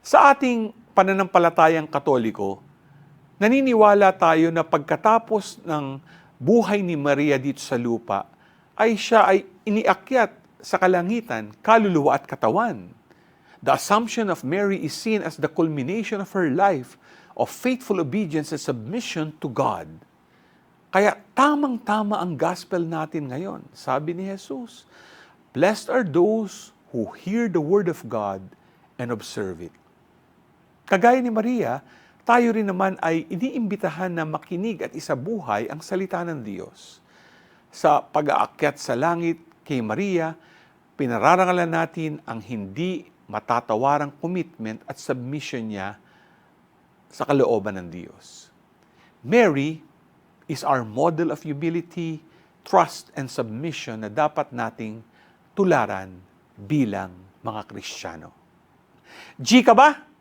Sa ating pananampalatayang Katoliko, naniniwala tayo na pagkatapos ng buhay ni Maria dito sa lupa, siya ay iniakyat sa kalangitan, kaluluwa at katawan. The Assumption of Mary is seen as the culmination of her life of faithful obedience and submission to God. Kaya tamang-tama ang gospel natin ngayon. Sabi ni Jesus, "Blessed are those who hear the word of God and observe it." Kagaya ni Maria, tayo rin naman ay iniimbitahan na makinig at isabuhay ang salita ng Diyos. Sa pag-aakyat sa langit kay Maria, pinararangalan natin ang hindi matatawarang commitment at submission niya sa kalooban ng Diyos. Mary is our model of humility, trust, and submission na dapat nating tularan bilang mga Kristiyano. G ka ba?